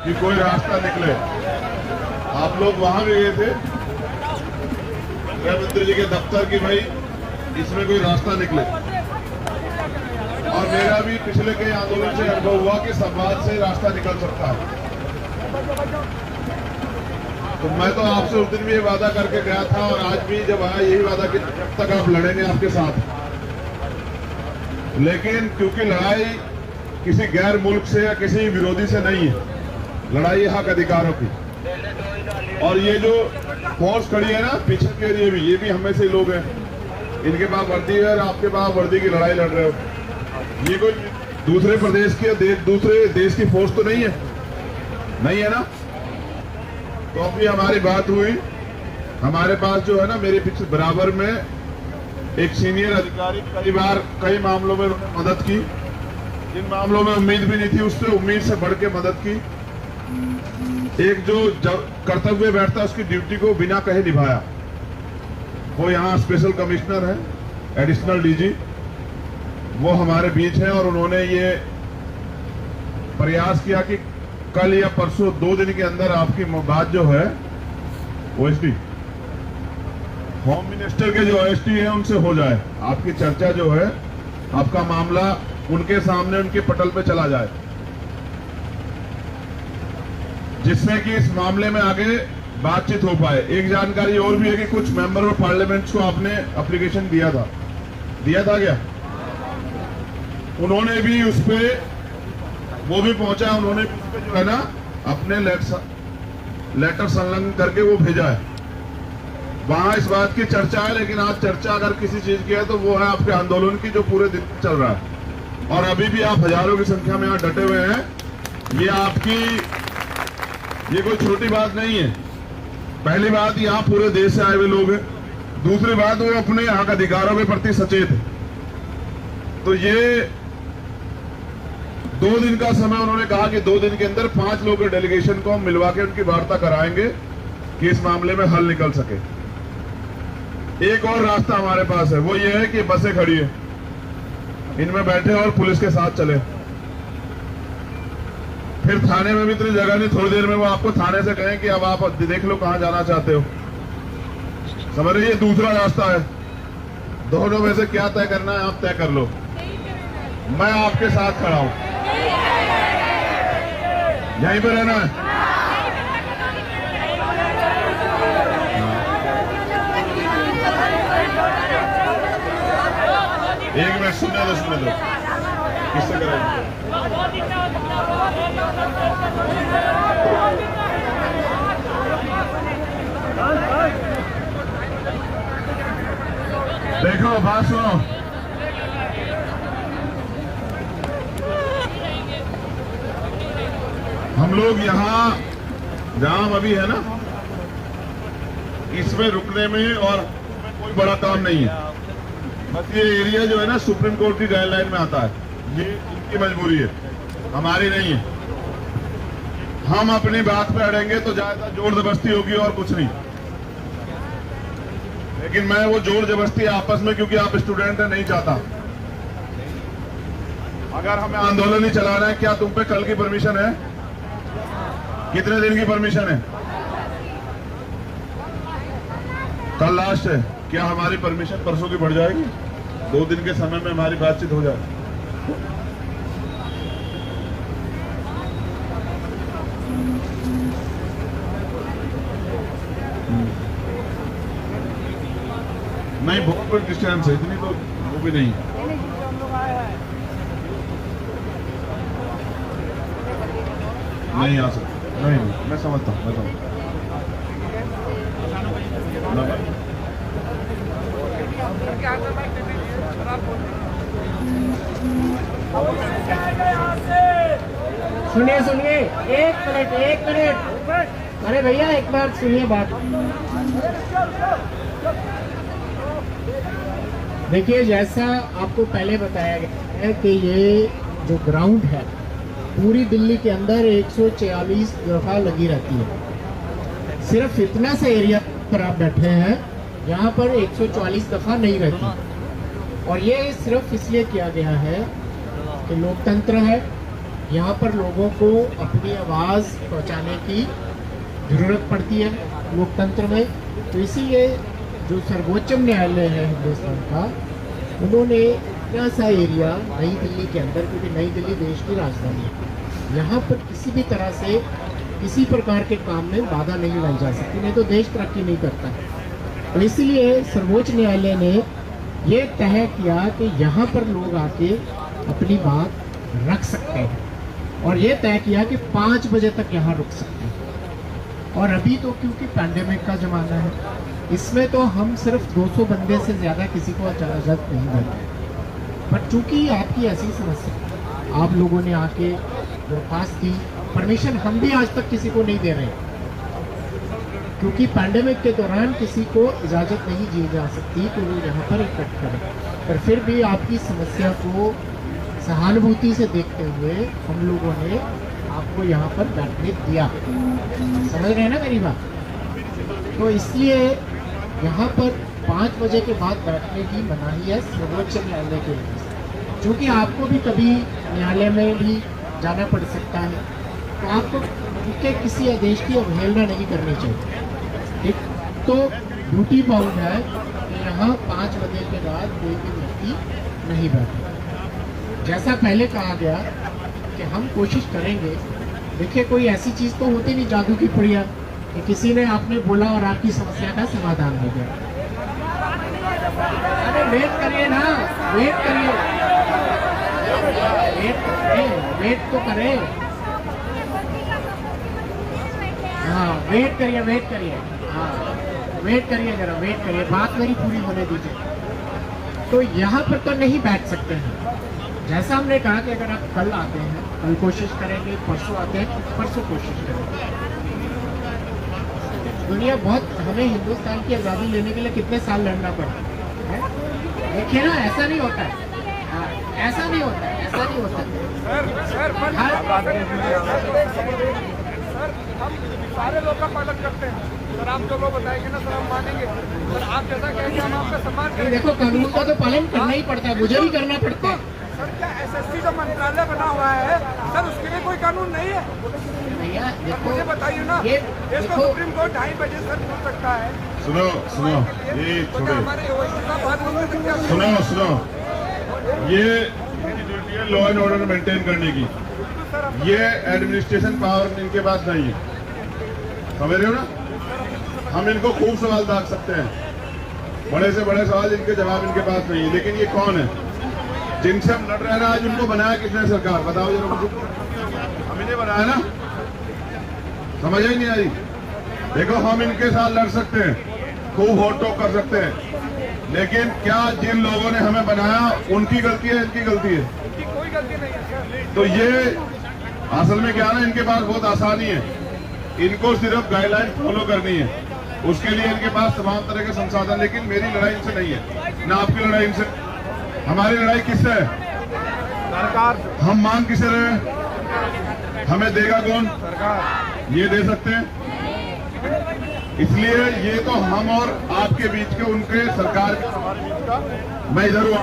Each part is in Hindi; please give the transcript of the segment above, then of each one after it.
कि कोई रास्ता निकले। आप लोग वहां भी गए थे गृह मंत्री जी के दफ्तर की, भाई इसमें कोई रास्ता निकले। और मेरा भी पिछले कई आंदोलन से अनुभव हुआ कि संवाद से रास्ता निकल सकता है। तो मैं तो आपसे उस दिन भी ये वादा करके गया था और आज भी जब आया यही वादा कि जब तक आप लड़ेंगे आपके साथ। लेकिन क्योंकि लड़ाई किसी गैर मुल्क से या किसी विरोधी से नहीं है, लड़ाई हक अधिकारों की। और ये जो फोर्स खड़ी है ना पीछे के लिए भी, ये भी हमें से लोग हैं। इनके पास वर्दी है और आपके पास वर्दी की लड़ाई लड़ रहे हो। ये कोई दूसरे प्रदेश की दूसरे देश की फोर्स तो नहीं है, नहीं है ना। तो अभी हमारी बात हुई, हमारे पास जो है ना मेरे पीछे बराबर में एक सीनियर अधिकारी कई बार कई मामलों में उन्होंने मदद की, जिन मामलों में उम्मीद भी नहीं थी उससे उम्मीद से बढ़ के मदद की। एक जो कर्तव्य बैठता उसकी ड्यूटी को बिना कहे निभाया, वो यहाँ स्पेशल कमिश्नर है, एडिशनल डीजी, वो हमारे बीच है। और उन्होंने ये प्रयास किया कि कल या परसों 2 दिन के अंदर आपकी बात जो है ओएसडी होम मिनिस्टर के जो ओएसडी है उनसे हो जाए, आपकी चर्चा जो है, आपका मामला उनके सामने उनके पटल पे चला जाए, जिससे कि इस मामले में आगे बातचीत हो पाए। एक जानकारी और भी है कि कुछ मेंबर ऑफ पार्लियामेंट को आपने एप्लीकेशन दिया था क्या? उन्होंने भी उस पे वो भी पहुंचा, उन्होंने उस पे जो है ना अपने लेटर संलग्न करके वो भेजा है। वहां इस बात की चर्चा है, लेकिन आज चर्चा अगर किसी चीज की है तो वो है आपके आंदोलन की जो पूरे दिन चल रहा है। और अभी भी आप हजारों की संख्या में यहाँ डटे हुए हैं। ये आपकी ये कोई छोटी बात नहीं है। पहली बात, यहाँ पूरे देश से आए हुए लोग हैं। दूसरी बात, वो अपने हक अधिकारों के प्रति सचेत है। तो ये 2 दिन का समय उन्होंने कहा कि 2 दिन के अंदर 5 लोगों के डेलीगेशन को हम मिलवा के उनकी वार्ता कराएंगे कि इस मामले में हल निकल सके। एक और रास्ता हमारे पास है, वो ये है कि बसें खड़ी है, इनमें बैठे और पुलिस के साथ चले। फिर थाने में भी इतनी जगह नहीं, थोड़ी देर में वो आपको थाने से कहें कि अब आप देख लो कहां जाना चाहते हो। समझ रही, ये दूसरा रास्ता है। दोनों में से क्या तय करना है आप तय कर लो, मैं आपके साथ खड़ा हूं। यहीं पर रहना है। एक मिनट सुनने दो, किससे करेंगे? देखो बात सुनो, हम लोग यहाँ जहां हम अभी है ना, इसमें रुकने में और कोई बड़ा काम नहीं है। बस ये एरिया जो है ना सुप्रीम कोर्ट की गाइडलाइन में आता है, ये इनकी मजबूरी है, हमारी नहीं है। हम अपनी बात पे अड़ेंगे तो ज्यादा जोर जबरदस्ती होगी और कुछ नहीं। लेकिन मैं वो जोर जबरदस्ती आपस में, क्योंकि आप स्टूडेंट है, नहीं चाहता। अगर हमें आंदोलन ही चलाना है, क्या तुम पे कल की परमिशन है? कितने दिन की परमिशन है? कल लास्ट है। क्या हमारी परमिशन परसों की बढ़ जाएगी? 2 दिन के समय में हमारी बातचीत हो जाए। नहीं, बहुत बड़ी डिस्टेंस है, इतनी तो वो भी नहीं। नहीं आ सकते, नहीं, मैं समझता हूँ, सुनिए, एक मिनट। अरे भैया एक बार सुनिए बात। देखिए, जैसा आपको पहले बताया गया है कि ये जो ग्राउंड है पूरी दिल्ली के अंदर 144 दफा लगी रहती है। सिर्फ इतना सा एरिया पर आप बैठे हैं जहाँ पर 144 दफा नहीं रहती। और ये सिर्फ इसलिए किया गया है कि लोकतंत्र है, यहाँ पर लोगों को अपनी आवाज़ पहुँचाने की ज़रूरत पड़ती है लोकतंत्र में। तो इसीलिए जो सर्वोच्च न्यायालय है हिंदुस्तान का, उन्होंने इतना सा एरिया नई दिल्ली के अंदर, क्योंकि नई दिल्ली देश की राजधानी है, यहाँ पर किसी भी तरह से किसी प्रकार के काम में बाधा नहीं लाई जा सकती, नहीं तो देश तरक्की नहीं करता। तो इसीलिए सर्वोच्च न्यायालय ने ये तय किया कि यहाँ पर लोग आके अपनी बात रख सकते हैं, और ये तय किया कि 5 बजे तक यहाँ रुक सकते हैं। और अभी तो क्योंकि पैंडेमिक का ज़माना है, इसमें तो हम सिर्फ 200 बंदे से ज़्यादा किसी को इजाज़त नहीं देते। पर चूँकि आपकी ऐसी समस्या, आप लोगों ने आके दरख्वास्त दी, परमिशन हम भी आज तक किसी को नहीं दे रहे, क्योंकि पैंडेमिक के दौरान किसी को इजाज़त नहीं दी जा सकती कि वो यहाँ पर इकट्ठ करें। पर फिर भी आपकी समस्या को सहानुभूति से देखते हुए हम लोगों ने आपको यहाँ पर बैठने दिया। समझ रहे हैं ना मेरी बात? तो इसलिए यहाँ पर 5 बजे के बाद बैठने की मनाही है सर्वोच्च न्यायालय के लिए। क्योंकि आपको भी कभी न्यायालय में भी जाना पड़ सकता है, तो आपको उनके किसी आदेश की अवहेलना नहीं करनी चाहिए। ठीक, तो ड्यूटी बाउंड है कि यहाँ 5 बजे के बाद कोई भी व्यक्ति नहीं बैठे। जैसा पहले कहा गया कि हम कोशिश करेंगे। देखिए, कोई ऐसी चीज़ तो होती नहीं जादू की पुड़िया कि किसी ने आपने बोला और आपकी समस्या का समाधान हो गया। अरे वेट करिए ना, वेट करिए, वेट तो करें। हाँ, वेट करिए, हाँ वेट करिए, जरा वेट करिए, बात मेरी पूरी होने दीजिए। तो यहाँ पर तो नहीं बैठ सकते हैं। जैसा हमने कहा कि अगर आप कल आते हैं, कल कोशिश करेंगे, परसों आते हैं, परसों कोशिश करेंगे। दुनिया बहुत, हमें हिंदुस्तान की आज़ादी लेने के लिए कितने साल लड़ना पड़ा है। देखिए ना, ऐसा नहीं होता है, हाँ, ऐसा नहीं होता है, ऐसा नहीं होता है। हम सारे लोग का पालन करते हैं सर, आप जो लोग बताएंगे ना सर हम मानेंगे। सर आप जैसा कहेंगे हम आपका सम्मान करेंगे। देखो, कानून का तो पालन करना ही पड़ता है, मुझे भी करना पड़ता है। सर क्या एसएसटी जो मंत्रालय बना हुआ है सर, उसके लिए कोई कानून नहीं है? भैया देखो, मुझे बताइए ना, इसको सुप्रीम कोर्ट 2:30 बजे सर खोल सकता है। सुनो, ये छोड़ो, हमारे सुनो, ये ड्यूटी है लॉ एंड ऑर्डर मेंटेन करने की। ये एडमिनिस्ट्रेशन पावर इनके पास नहीं है, समझ रहे हो ना? हम इनको खूब सवाल दाग सकते हैं, बड़े से बड़े सवाल, इनके जवाब इनके पास नहीं है। लेकिन ये कौन है जिनसे हम लड़ रहे हैं? आज उनको बनाया किसने? सरकार, बताओ जरा मुझे। हम इन्हें बनाया ना, समझ ही नहीं आई। देखो, हम इनके साथ लड़ सकते हैं, खूब होट टोक कर सकते हैं, लेकिन क्या जिन लोगों ने हमें बनाया उनकी गलती है, इनकी गलती है? कोई गलती नहीं है। तो ये असल में क्या ना, इनके पास बहुत आसानी है, इनको सिर्फ गाइडलाइन फॉलो करनी है, उसके लिए इनके पास तमाम तरह के संसाधन। लेकिन मेरी लड़ाई इनसे नहीं है, ना आपकी लड़ाई इनसे। हमारी लड़ाई किससे है? सरकार। हम मांग किसे रहे हैं? हमें देगा कौन? सरकार। ये दे सकते हैं। इसलिए ये तो हम और आपके बीच के, उनके सरकार के, मैं इधर हूँ,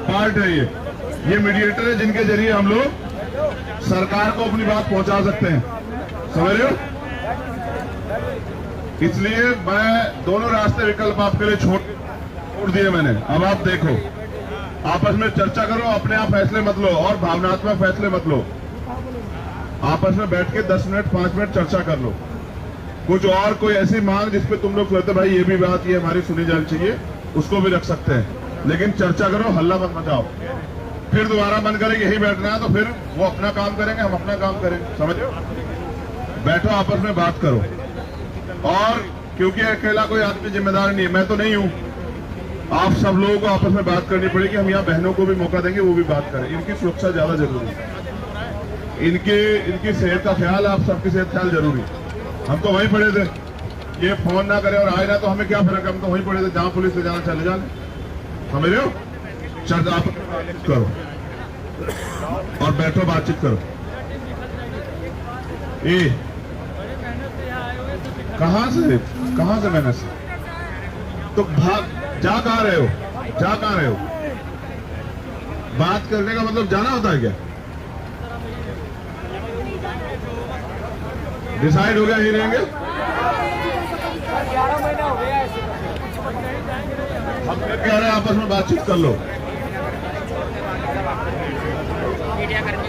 पार्ट है ये मीडिएटर है जिनके जरिए हम लोग सरकार को अपनी बात पहुंचा सकते हैं, समझ रहे हो? इसलिए मैं दोनों रास्ते विकल्प आपके लिए छोड़ दिए मैंने। अब आप देखो, आपस में चर्चा करो, अपने आप फैसले मत लो और भावनात्मक फैसले मत लो। आपस में बैठ के 10 मिनट 5 मिनट चर्चा कर लो। कुछ और कोई ऐसी मांग जिसपे तुम लोग सोचते भाई ये भी बात ये हमारी सुनी जानी चाहिए, उसको भी रख सकते हैं, लेकिन चर्चा करो, हल्ला मत मचाओ। फिर दोबारा मन करे यही बैठना है तो फिर वो अपना काम करेंगे, हम अपना काम करेंगे, समझो? बैठो, आपस में बात करो। और क्योंकि अकेला कोई आदमी जिम्मेदार नहीं है, मैं तो नहीं हूं, आप सब लोगों को आपस में बात करनी पड़ेगी। हम यहाँ बहनों को भी मौका देंगे, वो भी बात करें। इनकी सुरक्षा ज्यादा जरूरी है, इनकी सेहत का ख्याल, आप सबकी सेहत ख्याल जरूरी। हम तो वहीं पड़े थे, ये फोन ना करे और आए ना तो हमें क्या फर्क है? हम तो वहीं पड़े थे, जहां पुलिस ले जाना चले जाने, समझ रहे हो? चर्चा आप करो और बैठो, बातचीत करो। कहां से मेहनत से? तो भाग, जा कहां रहे हो? बात करने का मतलब जाना होता है क्या? डिसाइड हो गया ही रहेंगे। 11 महीना हो गया ऐसे। हम क्या कह रहे हैं, आपस में बातचीत कर लो। मीडिया कर्मी